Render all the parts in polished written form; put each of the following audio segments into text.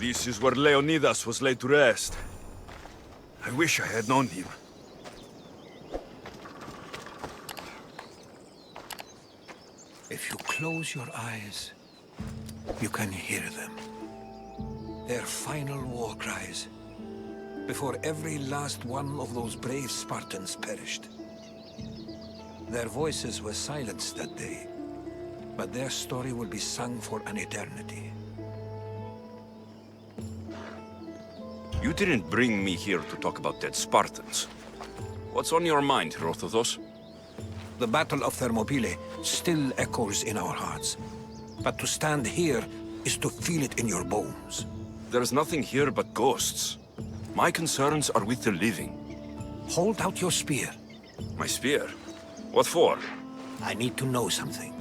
This is where Leonidas was laid to rest. I wish I had known him. If you close your eyes, you can hear them. Their final war cries, before every last one of those brave Spartans perished. Their voices were silenced that day, but their story will be sung for an eternity. You didn't bring me here to talk about dead Spartans. What's on your mind, Herodotus? The Battle of Thermopylae still echoes in our hearts. But to stand here is to feel it in your bones. There's nothing here but ghosts. My concerns are with the living. Hold out your spear. My spear? What for? I need to know something.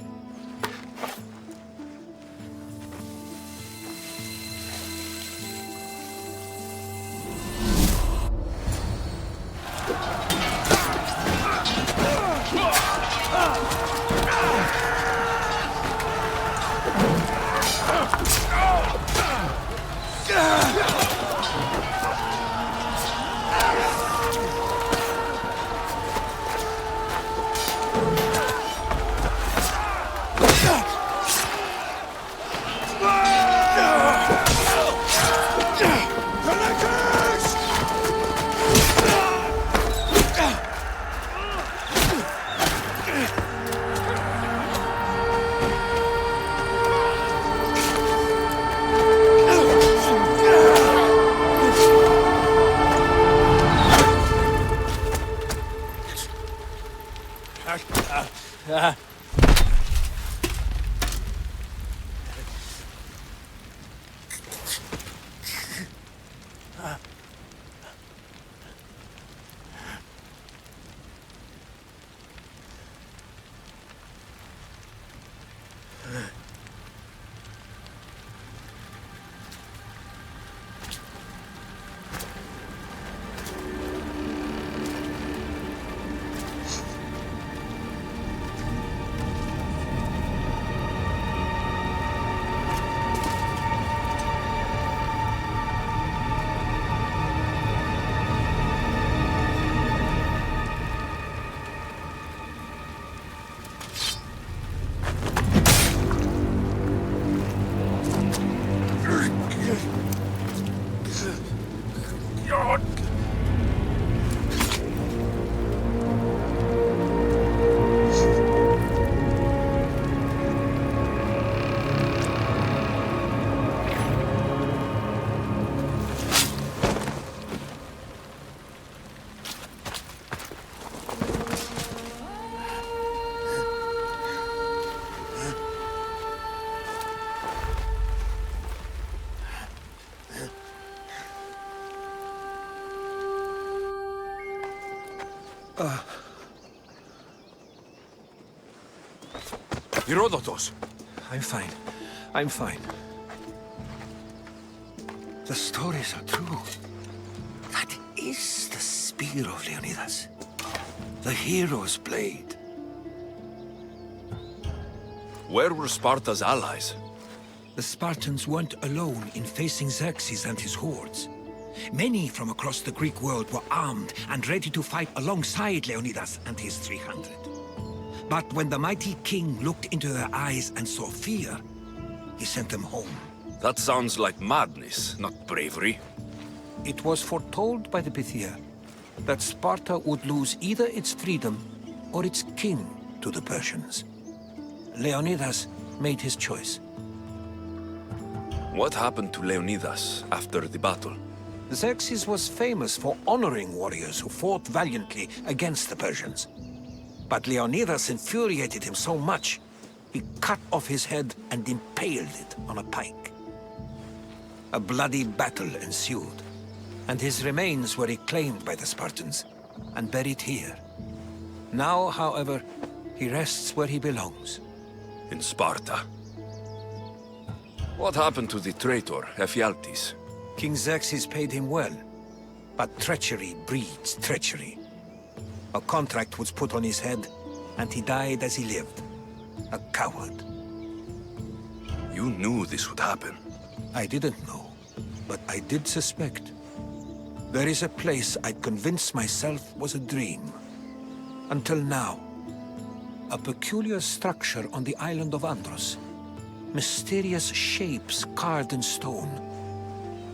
Herodotus! I'm fine. I'm fine. The stories are true. That is the spear of Leonidas. The hero's blade. Where were Sparta's allies? The Spartans weren't alone in facing Xerxes and his hordes. Many from across the Greek world were armed and ready to fight alongside Leonidas and his 300. But when the mighty king looked into their eyes and saw fear, he sent them home. That sounds like madness, not bravery. It was foretold by the Pythia that Sparta would lose either its freedom or its king to the Persians. Leonidas made his choice. What happened to Leonidas after the battle? Xerxes was famous for honoring warriors who fought valiantly against the Persians. But Leonidas infuriated him so much, he cut off his head and impaled it on a pike. A bloody battle ensued, and his remains were reclaimed by the Spartans and buried here. Now, however, he rests where he belongs. In Sparta. What happened to the traitor, Ephialtes? King Xerxes paid him well, but treachery breeds treachery. A contract was put on his head, and he died as he lived. A coward. You knew this would happen. I didn't know. but I did suspect. There is a place I'd convinced myself was a dream. Until now. A peculiar structure on the island of Andros. Mysterious shapes carved in stone.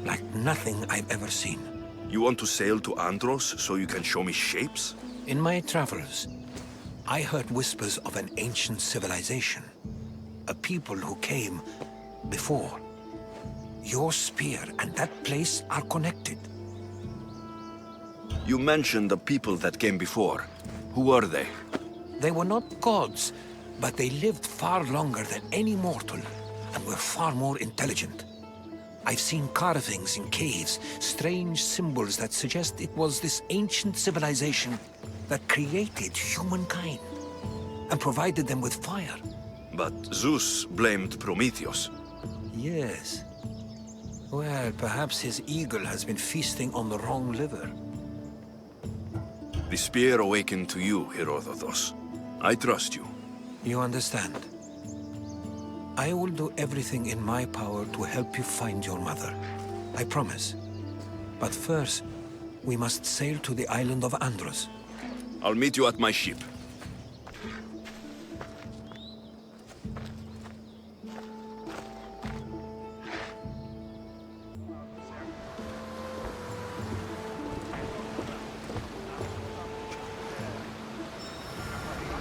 Like nothing I've ever seen. You want to sail to Andros so you can show me shapes? In my travels, I heard whispers of an ancient civilization. A people who came before. Your spear and that place are connected. You mentioned the people that came before. Who were they? They were not gods, but they lived far longer than any mortal, and were far more intelligent. I've seen carvings in caves, strange symbols that suggest it was this ancient civilization that created humankind, and provided them with fire. But Zeus blamed Prometheus. Yes. Well, perhaps his eagle has been feasting on the wrong liver. The spear awakened to you, Herodotus. I trust you. You understand? I will do everything in my power to help you find your mother. I promise. But first, we must sail to the island of Andros. I'll meet you at my ship.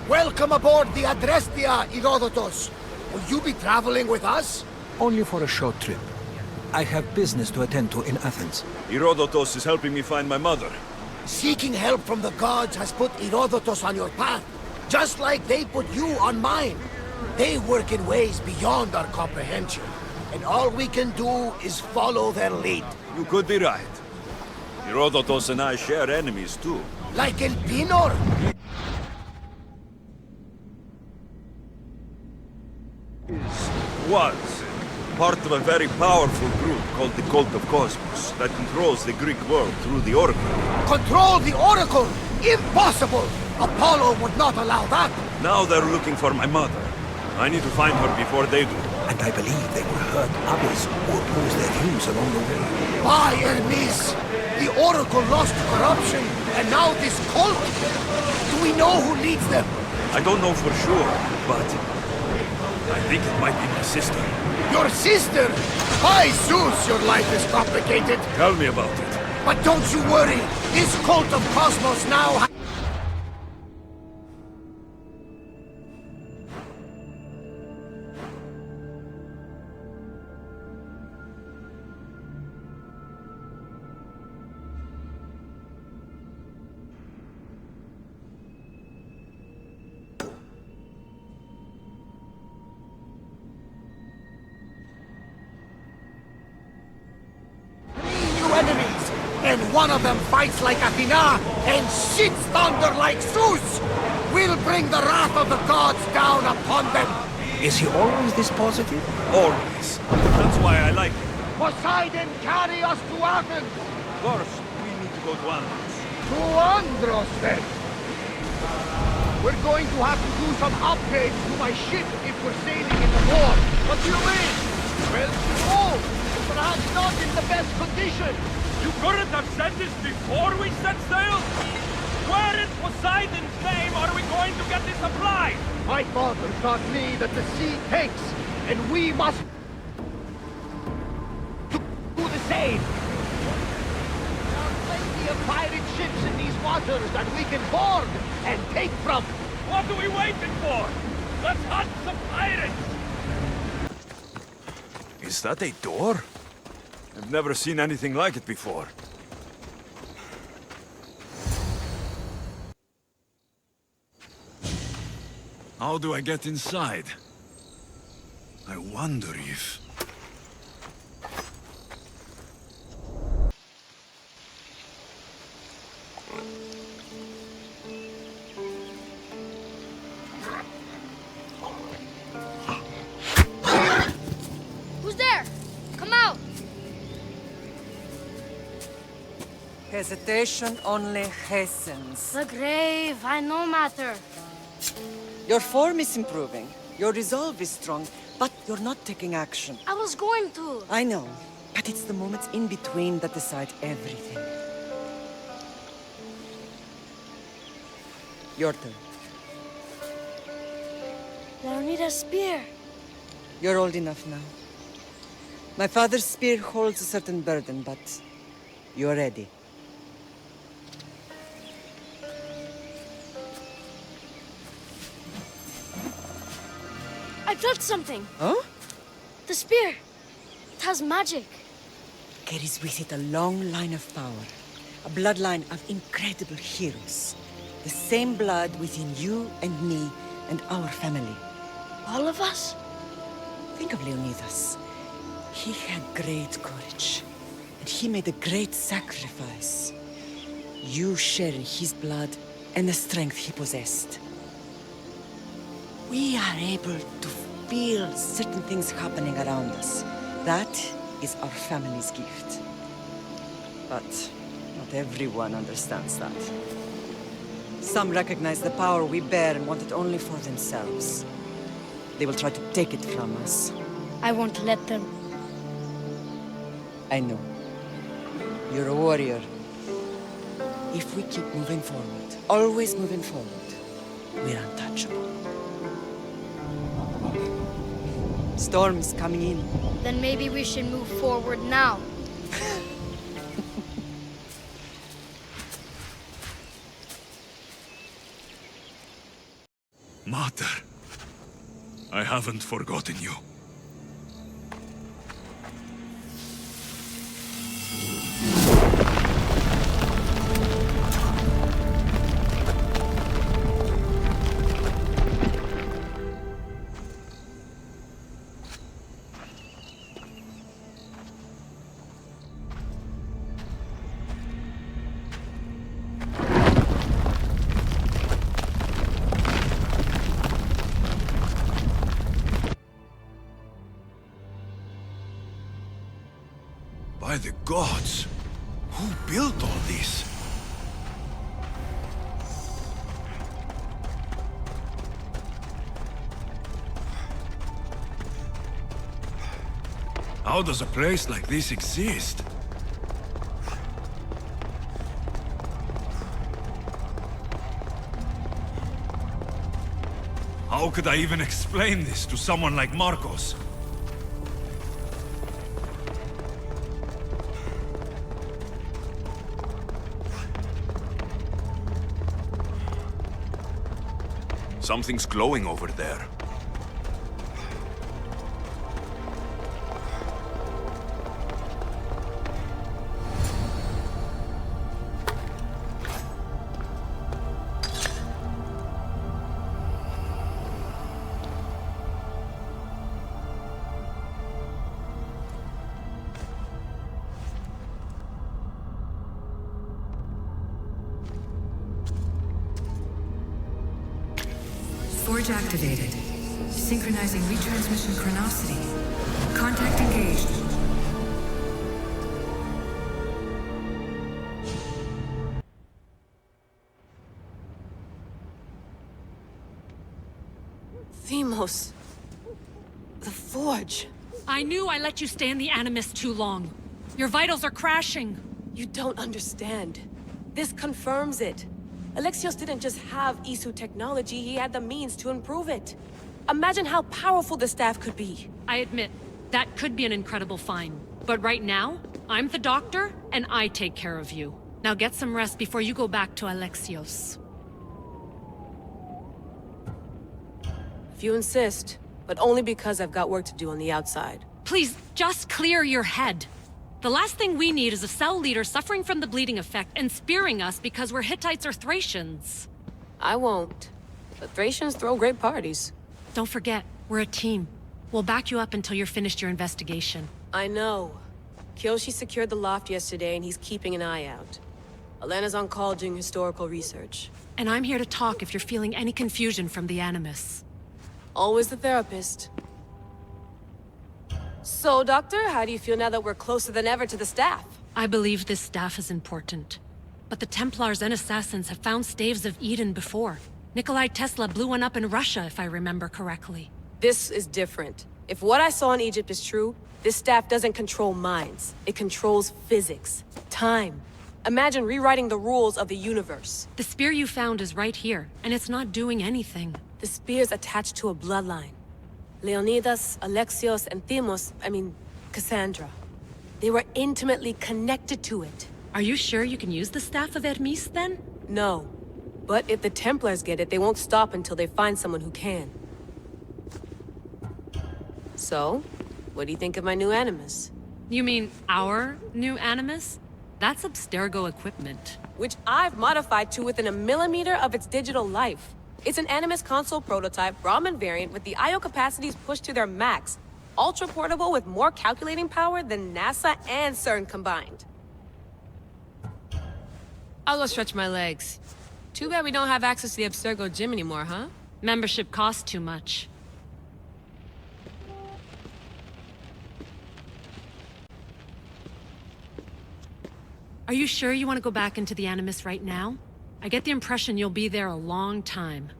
Welcome aboard the Adrestia, Herodotus. Will you be traveling with us? Only for a short trip. I have business to attend to in Athens. Herodotus is helping me find my mother. Seeking help from the gods has put Herodotus on your path, just like they put you on mine. They work in ways beyond our comprehension, and all we can do is follow their lead. You could be right. Herodotus and I share enemies too. Like Elpinor? Was part of a very powerful group called the Cult of Cosmos that controls the Greek world through the Oracle. Control the Oracle? Impossible! Apollo would not allow that! Now they're looking for my mother. I need to find her before they do. And I believe they will hurt others who oppose their dreams along the way. By Hermes! The Oracle lost to corruption, and now this cult? Do we know who leads them? I don't know for sure, but I think it might be my sister. Your sister? By Zeus, your life is complicated. Tell me about it. But don't you worry. This cult of Cosmos now enemies, and one of them fights like Athena and shits thunder like Zeus! We'll bring the wrath of the gods down upon them! Is he always this positive? Always. That's why I like him. Poseidon, carry us to Athens! First, we need to go to Andros. To Andros, then! We're going to have to do some upgrades to my ship if we're sailing in the war. What do you mean? Well, old, perhaps not in the best condition. You couldn't have said this before we set sail? Where in Poseidon's name are we going to get this supplies? My father taught me that the sea takes, and we must do the same. There are plenty of pirate ships in these waters that we can board and take from. What are we waiting for? Let's hunt some pirates! Is that a door? I've never seen anything like it before. How do I get inside? I wonder if... Who's there? Come out! Hesitation only hastens. The grave, I no matter. Your form is improving. Your resolve is strong, but you're not taking action. I was going to. I know. But it's the moments in between that decide everything. Your turn. Leonida's spear. You're old enough now. My father's spear holds a certain burden, but you're ready. I felt something. Huh? The spear. It has magic. Carries with it a long line of power. A bloodline of incredible heroes. The same blood within you and me and our family. All of us? Think of Leonidas. He had great courage. And he made a great sacrifice. You share his blood and the strength he possessed. We are able to feel certain things happening around us. That is our family's gift. But not everyone understands that. Some recognize the power we bear and want it only for themselves. They will try to take it from us. I won't let them. I know. You're a warrior. If we keep moving forward, always moving forward, we're untouchable. Storm's coming in. Then maybe we should move forward now. Mater, I haven't forgotten you. By the gods! Who built all this? How does a place like this exist? How could I even explain this to someone like Marcos? Something's glowing over there. Forge activated. Synchronizing retransmission chronicity. Contact engaged. Themos. The Forge. I knew I let you stay in the Animus too long. Your vitals are crashing. You don't understand. This confirms it. Alexios didn't just have Isu technology, he had the means to improve it. Imagine how powerful the staff could be. I admit, that could be an incredible find. But right now, I'm the doctor, and I take care of you. Now get some rest before you go back to Alexios. If you insist, but only because I've got work to do on the outside. Please, just clear your head. The last thing we need is a cell leader suffering from the bleeding effect and spearing us because we're Hittites or Thracians. I won't. But Thracians throw great parties. Don't forget, we're a team. We'll back you up until you're finished your investigation. I know. Kyoshi secured the loft yesterday and he's keeping an eye out. Elena's on call doing historical research. And I'm here to talk if you're feeling any confusion from the Animus. Always the therapist. So, Doctor, how do you feel now that we're closer than ever to the staff? I believe this staff is important. But the Templars and Assassins have found staves of Eden before. Nikolai Tesla blew one up in Russia, if I remember correctly. This is different. If what I saw in Egypt is true, this staff doesn't control minds. It controls physics, time. Imagine rewriting the rules of the universe. The spear you found is right here, and it's not doing anything. The spear's attached to a bloodline. Leonidas, Alexios, and Cassandra. They were intimately connected to it. Are you sure you can use the Staff of Hermes, then? No. But if the Templars get it, they won't stop until they find someone who can. So, what do you think of my new Animus? You mean our new Animus? That's Abstergo equipment. Which I've modified to within a millimeter of its digital life. It's an Animus console prototype, Brahmin variant with the I/O capacities pushed to their max. Ultra portable with more calculating power than NASA and CERN combined. I'll go stretch my legs. Too bad we don't have access to the Abstergo gym anymore, huh? Membership costs too much. Are you sure you want to go back into the Animus right now? I get the impression you'll be there a long time.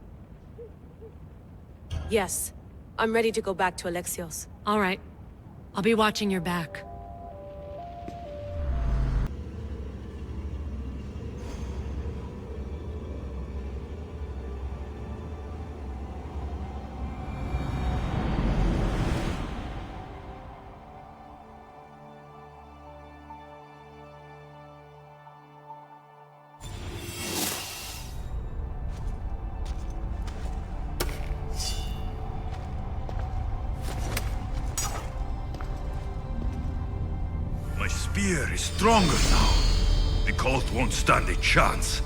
Yes. I'm ready to go back to Alexios. All right. I'll be watching your back. My spear is stronger now. The cult won't stand a chance.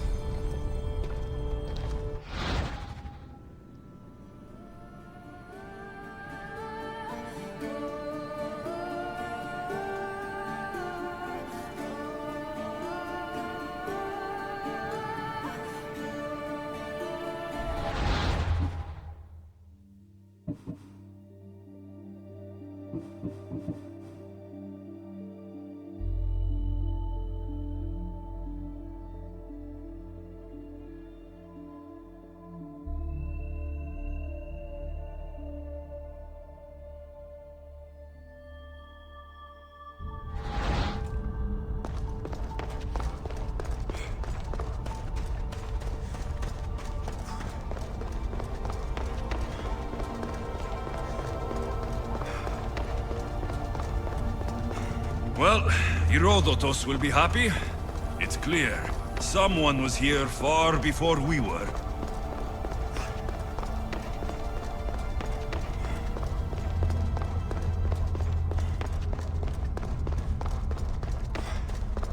Well, Herodotus will be happy. It's clear. Someone was here far before we were.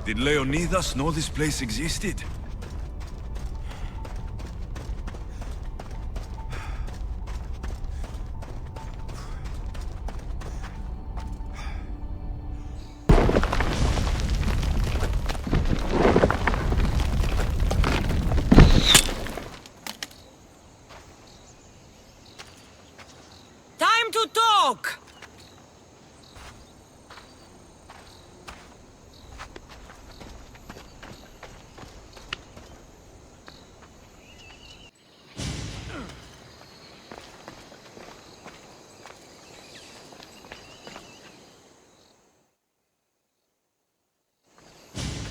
Did Leonidas know this place existed?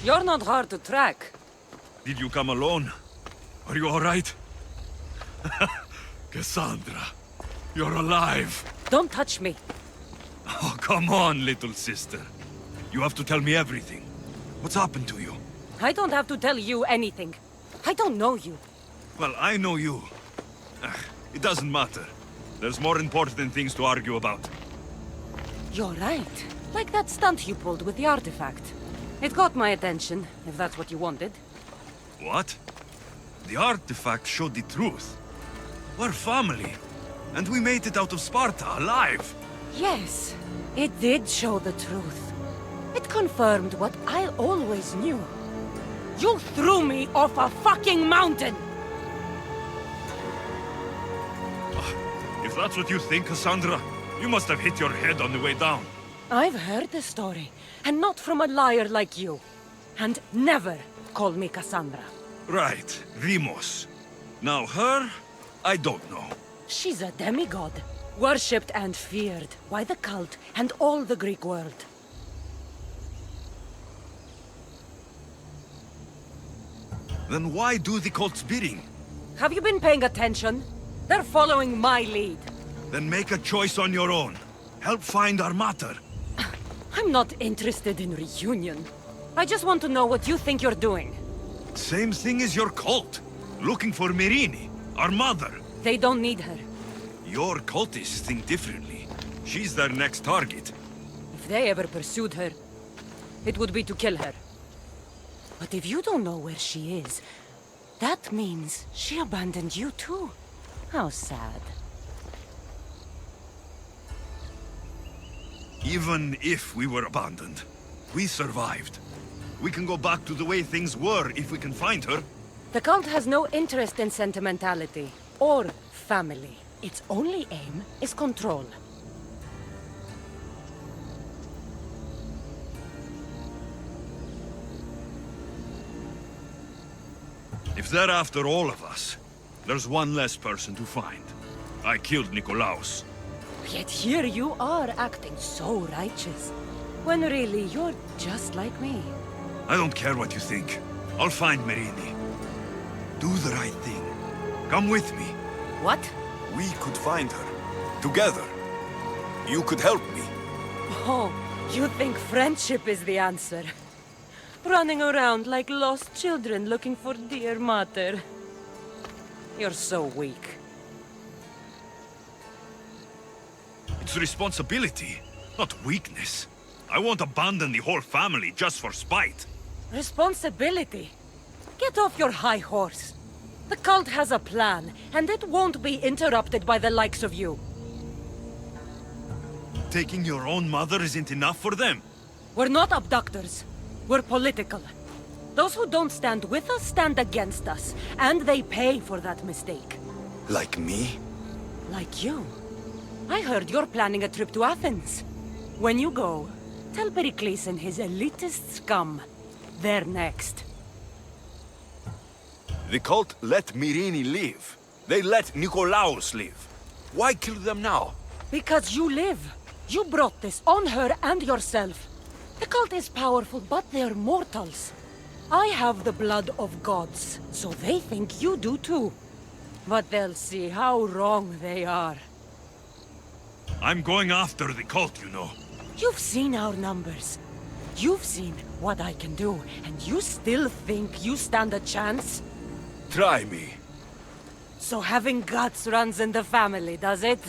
You're not hard to track. Did you come alone? Are you all right? Cassandra, you're alive. Don't touch me. Oh, come on, little sister. You have to tell me everything. What's happened to you? I don't have to tell you anything. I don't know you. Well, I know you. It doesn't matter. There's more important things to argue about. You're right. Like that stunt you pulled with the artifact. It got my attention, if that's what you wanted. What? The artifact showed the truth. We're family. And we made it out of Sparta, alive. Yes, it did show the truth. It confirmed what I always knew. You threw me off a fucking mountain! If that's what you think, Cassandra, you must have hit your head on the way down. I've heard the story, and not from a liar like you. And never call me Cassandra. Right, Rimos. Now her, I don't know. She's a demigod. Worshipped and feared by the cult and all the Greek world. Then why do the cult's bidding? Have you been paying attention? They're following my lead. Then make a choice on your own. Help find our mater. I'm not interested in reunion. I just want to know what you think you're doing. Same thing as your cult. Looking for Myrrine, our mother. They don't need her. Your cultists think differently. She's their next target. If they ever pursued her, it would be to kill her. But if you don't know where she is, that means she abandoned you too. How sad. Even if we were abandoned, we survived. We can go back to the way things were if we can find her. The cult has no interest in sentimentality or family. Its only aim is control. If they're after all of us, there's one less person to find. I killed Nikolaos. Yet here you are acting so righteous, when really you're just like me. I don't care what you think. I'll find Myrrine. Do the right thing. Come with me. What? We could find her. Together. You could help me. Oh, you think friendship is the answer? Running around like lost children looking for dear mater. You're so weak. It's responsibility, not weakness. I won't abandon the whole family just for spite. Responsibility? Get off your high horse. The cult has a plan, and it won't be interrupted by the likes of you. Taking your own mother isn't enough for them. We're not abductors. We're political. Those who don't stand with us stand against us, and they pay for that mistake. Like me? Like you. I heard you're planning a trip to Athens. When you go, tell Pericles and his elitist scum. They're next. The cult let Myrrine live. They let Nikolaos live. Why kill them now? Because you live. You brought this on her and yourself. The cult is powerful, but they're mortals. I have the blood of gods, so they think you do too. But they'll see how wrong they are. I'm going after the cult, you know. You've seen our numbers. You've seen what I can do, and you still think you stand a chance? Try me. So having guts runs in the family, does it?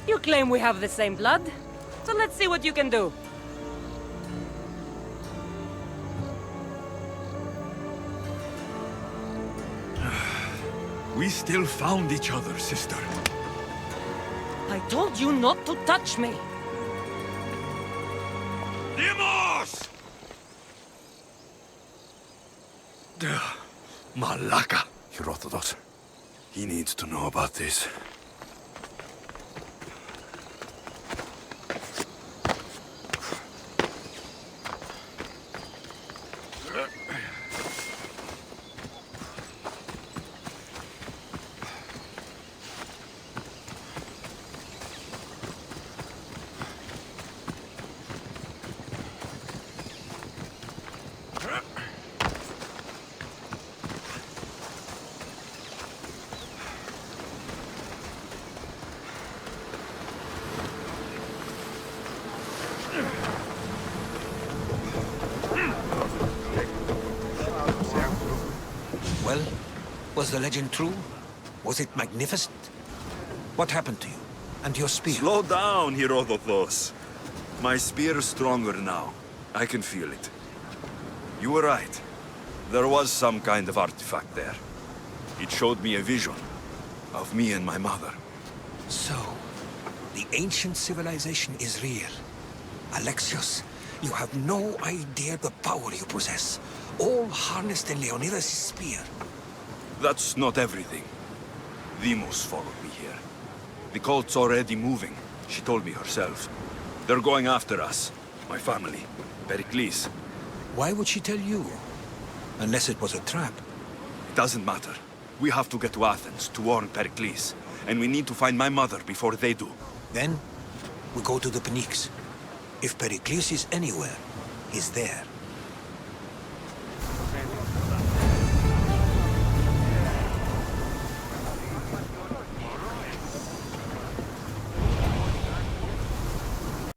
You claim we have the same blood, so let's see what you can do. We still found each other, sister. I told you not to touch me. Demos! Malaka. Herodotus. He needs to know about this. Well, was the legend true? Was it magnificent? What happened to you? And your spear? Slow down, Herodotus. My spear is stronger now. I can feel it. You were right. There was some kind of artifact there. It showed me a vision of me and my mother. So, the ancient civilization is real. Alexios, you have no idea the power you possess. All harnessed in Leonidas' spear. That's not everything. Demos followed me here. The cult's already moving. She told me herself. They're going after us. My family. Pericles. Why would she tell you? Unless it was a trap. It doesn't matter. We have to get to Athens to warn Pericles. and we need to find my mother before they do. Then, we go to the Pnyx. If Pericles is anywhere, he's there.